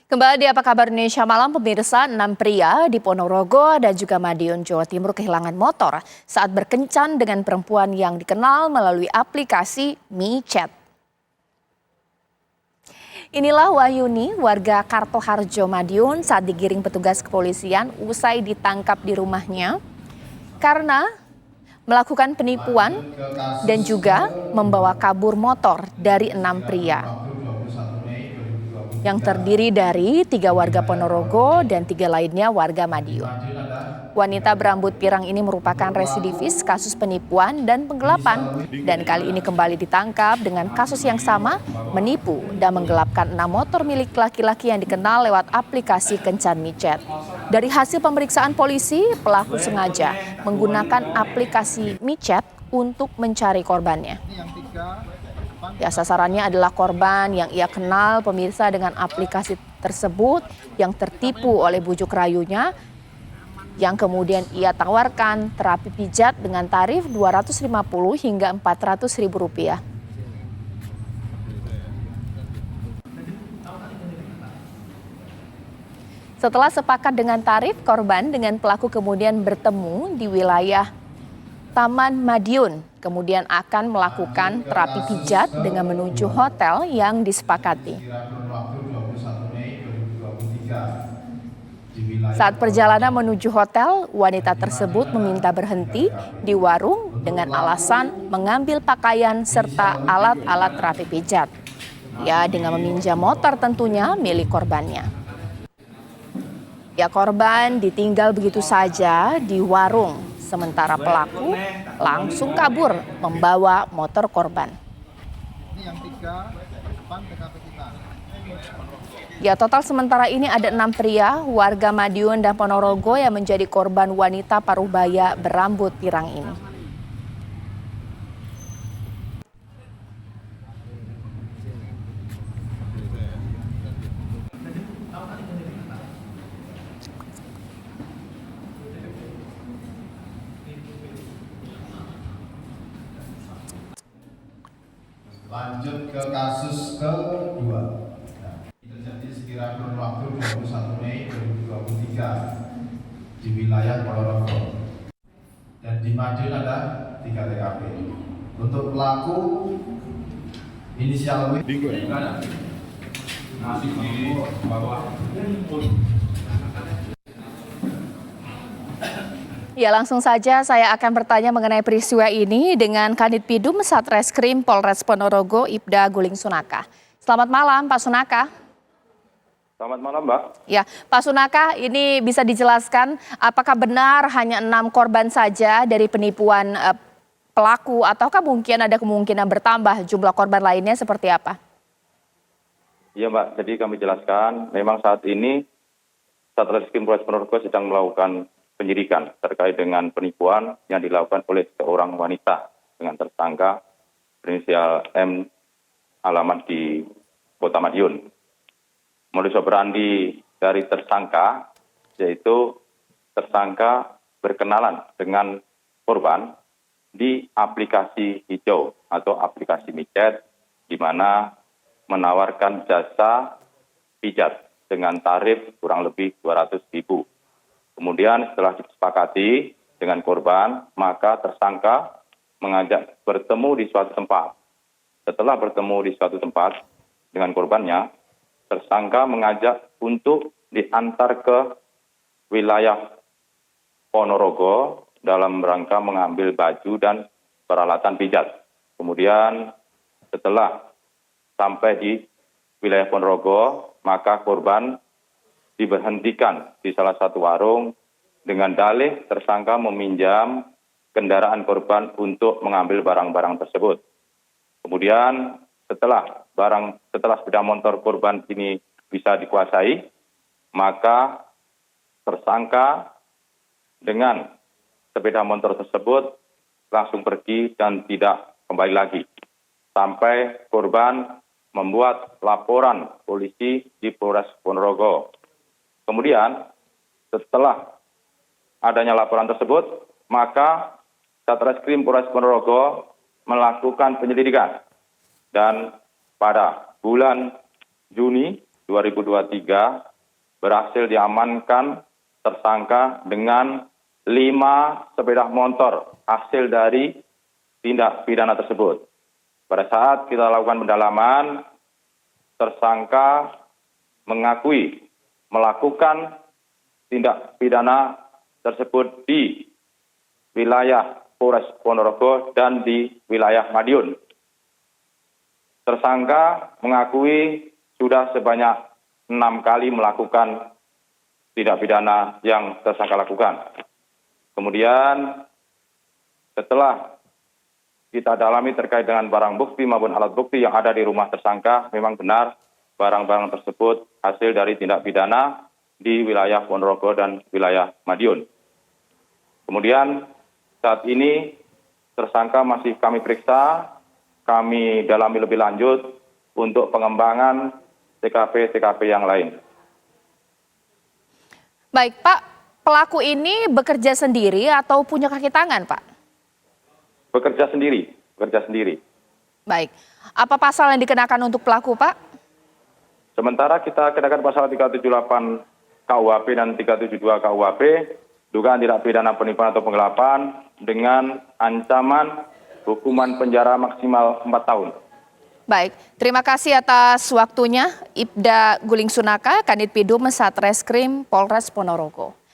Kembali di Apa Kabar Indonesia Malam, pemirsa, 6 pria di Ponorogo dan juga Madiun, Jawa Timur kehilangan motor saat berkencan dengan perempuan yang dikenal melalui aplikasi MiChat. Inilah Wahyuni, warga Kartoharjo, Madiun saat digiring petugas kepolisian usai ditangkap di rumahnya karena melakukan penipuan dan juga membawa kabur motor dari 6 pria yang terdiri dari 3 warga Ponorogo dan 3 lainnya warga Madiun. Wanita berambut pirang ini merupakan residivis kasus penipuan dan penggelapan dan kali ini kembali ditangkap dengan kasus yang sama, menipu dan menggelapkan 6 motor milik laki-laki yang dikenal lewat aplikasi kencan MiChat. Dari hasil pemeriksaan polisi, pelaku sengaja menggunakan aplikasi MiChat untuk mencari korbannya. Ya, sasarannya adalah korban yang ia kenal, pemirsa, dengan aplikasi tersebut yang tertipu oleh bujuk rayunya yang kemudian ia tawarkan terapi pijat dengan tarif 250 hingga 400 ribu rupiah. Setelah sepakat dengan tarif, korban dengan pelaku kemudian bertemu di wilayah Taman Madiun, kemudian akan melakukan terapi pijat dengan menuju hotel yang disepakati. Saat perjalanan menuju hotel, wanita tersebut meminta berhenti di warung dengan alasan mengambil pakaian serta alat-alat terapi pijat. Ya, dengan meminjam motor tentunya milik korbannya. Ya, korban ditinggal begitu saja di warung. Sementara pelaku langsung kabur membawa motor korban. Ya, total sementara ini ada 6 pria warga Madiun dan Ponorogo yang menjadi korban wanita parubaya berambut pirang ini. Lanjut ke kasus kedua. Terjadi sekira kurun waktu 21 Mei 2023 di wilayah Ponorogo. Dan di Madiun ada 3 TKP. Untuk pelaku inisial W. Masih di bawah. Ya, langsung saja saya akan bertanya mengenai peristiwa ini dengan Kanit Pidum Satreskrim Polres Ponorogo, Ibda Guling Sunaka. Selamat malam, Pak Sunaka. Selamat malam, Mbak. Ya, Pak Sunaka, ini bisa dijelaskan apakah benar hanya 6 korban saja dari penipuan pelaku ataukah mungkin ada kemungkinan bertambah jumlah korban lainnya seperti apa? Iya, Mbak. Jadi kami jelaskan, memang saat ini Satreskrim Polres Ponorogo sedang melakukan penyidikan terkait dengan penipuan yang dilakukan oleh seorang wanita dengan tersangka berinisial M, alamat di Kota Madiun. Modus operandi dari tersangka yaitu tersangka berkenalan dengan korban di aplikasi hijau atau aplikasi MiChat, di mana menawarkan jasa pijat dengan tarif kurang lebih 200 ribu. Kemudian setelah disepakati dengan korban, maka tersangka mengajak bertemu di suatu tempat. Setelah bertemu di suatu tempat dengan korbannya, tersangka mengajak untuk diantar ke wilayah Ponorogo dalam rangka mengambil baju dan peralatan pijat. Kemudian setelah sampai di wilayah Ponorogo, maka korban diberhentikan di salah satu warung dengan dalih tersangka meminjam kendaraan korban untuk mengambil barang-barang tersebut. Kemudian setelah sepeda motor korban ini bisa dikuasai, maka tersangka dengan sepeda motor tersebut langsung pergi dan tidak kembali lagi sampai korban membuat laporan polisi di Polres Ponorogo. Kemudian setelah adanya laporan tersebut, maka Satreskrim Polres Ponorogo melakukan penyelidikan dan pada bulan Juni 2023 berhasil diamankan tersangka dengan 5 sepeda motor hasil dari tindak pidana tersebut. Pada saat kita lakukan pendalaman, tersangka mengakui melakukan tindak pidana tersebut di wilayah Polres Ponorogo dan di wilayah Madiun. Tersangka mengakui sudah sebanyak 6 kali melakukan tindak pidana yang tersangka lakukan. Kemudian setelah kita dalami terkait dengan barang bukti maupun alat bukti yang ada di rumah tersangka, memang benar barang-barang tersebut hasil dari tindak pidana di wilayah Ponorogo dan wilayah Madiun. Kemudian saat ini tersangka masih kami periksa, kami dalami lebih lanjut untuk pengembangan TKP-TKP yang lain. Baik Pak, pelaku ini bekerja sendiri atau punya kaki tangan Pak? Bekerja sendiri. Baik, apa pasal yang dikenakan untuk pelaku Pak? Sementara kita kenakan pasal 378 KUHP dan 372 KUHP, dugaan tindak pidana penipuan atau penggelapan dengan ancaman hukuman penjara maksimal 4 tahun. Baik, terima kasih atas waktunya Ibda Guling Sunaka, Kanit Pidum Satreskrim Polres Ponorogo.